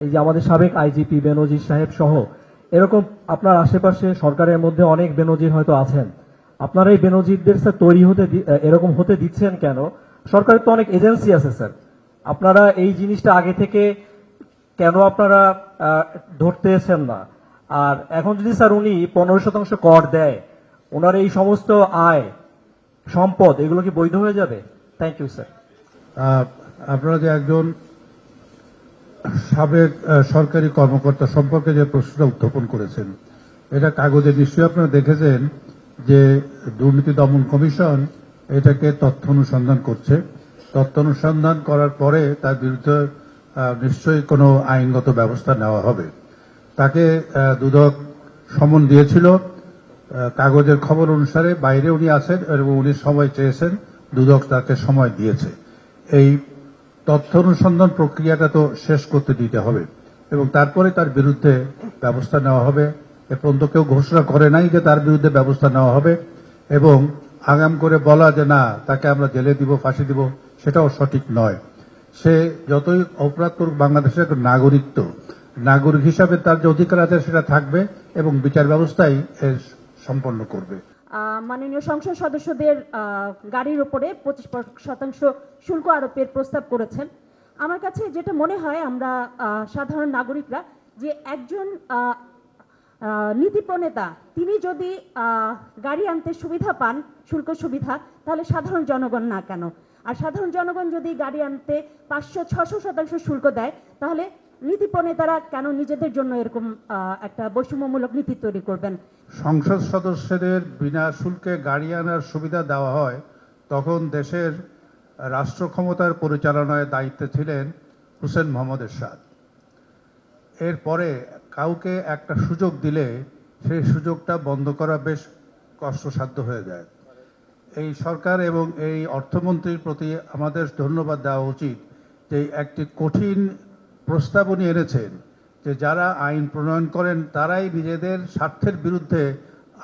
এই যে আমাদের সাবেক আইজিপি বেনজির সাহেব সহ এরকম আপনার আশেপাশে সরকারের মধ্যে অনেক বেনজির হয়তো আছেন। আপনারা এই বেনজিরদের স্যার তৈরি হতে এরকম হতে দিচ্ছেন কেন? সরকারের তো অনেক এজেন্সি আছে স্যার, আপনারা এই জিনিসটা আগে থেকে কেন আপনারা ধরতেছেন না? আর এখন যদি স্যার উনি 15% কর দেয়, ওনার এই সমস্ত আয় সম্পদ এগুলো কি বৈধ হয়ে যাবে? Thank you sir. আপনারা যে একজন সাবেক সরকারি কর্মকর্তা সম্পর্কে যে প্রশ্নটা উত্থাপন করেছেন, এটা কাগজে নিশ্চয়ই আপনারা দেখেছেন যে দুর্নীতি দমন কমিশন এটাকে তথ্য অনুসন্ধান করছে। তথ্য অনুসন্ধান করার পরে তার বিরুদ্ধে নিশ্চয়ই কোনো আইনগত ব্যবস্থা নেওয়া হবে। তাকে দুদক সমন দিয়েছিল, কাগজের খবর অনুসারে বাইরে উনি আছেন এবং উনি সময় চেয়েছেন, দুদক তাকে সময় দিয়েছে। এই তথ্য অনুসন্ধান প্রক্রিয়াটা তো শেষ করতে দিতে হবে এবং তারপরে তার বিরুদ্ধে ব্যবস্থা নেওয়া হবে। এ পর্যন্ত কেউ ঘোষণা করে নাই যে তার বিরুদ্ধে ব্যবস্থা নেওয়া হবে, এবং আগাম করে বলা যে না তাকে আমরা জেলে দিব, ফাঁসি দিব, সেটাও সঠিক নয়। সে যতই অপরাধ করুক, বাংলাদেশের একটা নাগরিক, তো নাগরিক হিসাবে তার যে অধিকার আছে সেটা থাকবে এবং বিচার ব্যবস্থাই এর সম্পন্ন করবে। মাননীয় সংসদ সদস্যদের গাড়ির উপরে 25% শুল্ক আরোপের প্রস্তাব করেছেন। আমার কাছে যেটা মনে হয়, আমরা সাধারণ নাগরিকরা যে একজন নীতি প্রণেতা তিনি যদি গাড়ি আনতে সুবিধা পান, শুল্ক সুবিধা, তাহলে সাধারণ জনগণ না কেন? আর সাধারণ জনগণ যদি গাড়ি আনতে 500-600% শুল্ক দেয়, তাহলে নীতি প্রণেতারা কেন নিজেদের জন্য এরকম একটা বৈষম্যমূলক নীতি তৈরি করবেন? সংসদ সদস্যদের বিনা শুল্কে গাড়ি আনার সুবিধা দেওয়া হয় তখন দেশের রাষ্ট্র ক্ষমতার পরিচালনায় দায়িত্বে ছিলেন হুসেন মোহাম্মদ এরশাদ। এরপরে কাউকে একটা সুযোগ দিলে সেই সুযোগটা বন্ধ করা বেশ কষ্টসাধ্য হয়ে যায়। এই সরকার এবং এই অর্থমন্ত্রীর প্রতি আমাদের ধন্যবাদ দেওয়া উচিত যে একটি কঠিন প্রস্তাব উনি এনেছেন, যে যারা আইন প্রণয়ন করেন তারাই নিজেদের স্বার্থের বিরুদ্ধে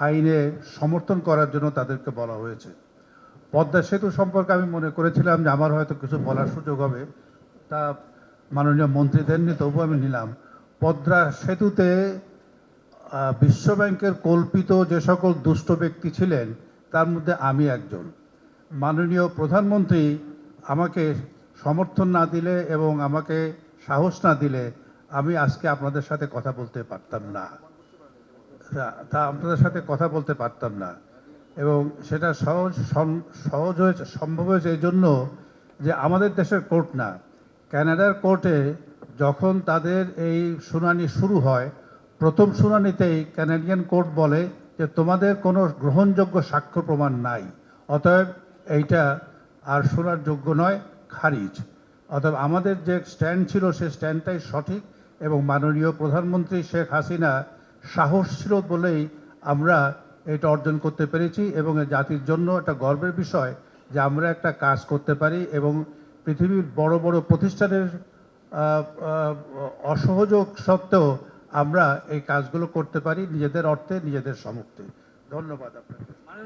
আইনে সমর্থন করার জন্য তাদেরকে বলা হয়েছে। পদ্মা সেতু সম্পর্কে আমি মনে করেছিলাম যে আমার হয়তো কিছু বলার সুযোগ হবে, তা মাননীয় মন্ত্রী দেননি, তবু আমি নিলাম। পদ্মা সেতুতে বিশ্বব্যাংকের কল্পিত যে সকল দুষ্ট ব্যক্তি ছিলেন তার মধ্যে আমি একজন। মাননীয় প্রধানমন্ত্রী আমাকে সমর্থন না দিলে এবং আমাকে সাহস না দিলে আমি আজকে আপনাদের সাথে কথা বলতে পারতাম না, আপনাদের সাথে কথা বলতে পারতাম না। এবং সেটা সহজ হয়েছে, সম্ভব হয়েছে এই জন্য যে আমাদের দেশের কোর্ট না, কানাডার কোর্টে যখন তাদের এই শুনানি শুরু হয়, প্রথম শুনানিতেই কানাডিয়ান কোর্ট বলে যে তোমাদের কোনো গ্রহণযোগ্য সাক্ষ্য প্রমাণ নাই, অতএব এইটা আর শোনার যোগ্য নয়, খারিজ। অতএব আমাদের যে স্ট্যান্ড ছিল সে স্ট্যান্ডটাই সঠিক, এবং মাননীয় প্রধানমন্ত্রী শেখ হাসিনা সাহস ছিল বলেই আমরা এটা অর্জন করতে পেরেছি, এবং জাতির জন্য একটা গর্বের বিষয় যে আমরা একটা কাজ করতে পারি এবং পৃথিবীর বড় বড় প্রতিষ্ঠানের অসহযোগ সত্ত্বেও আমরা এই কাজগুলো করতে পারি নিজেদের অর্থে, নিজেদের সমর্থে। ধন্যবাদ আপনাকে।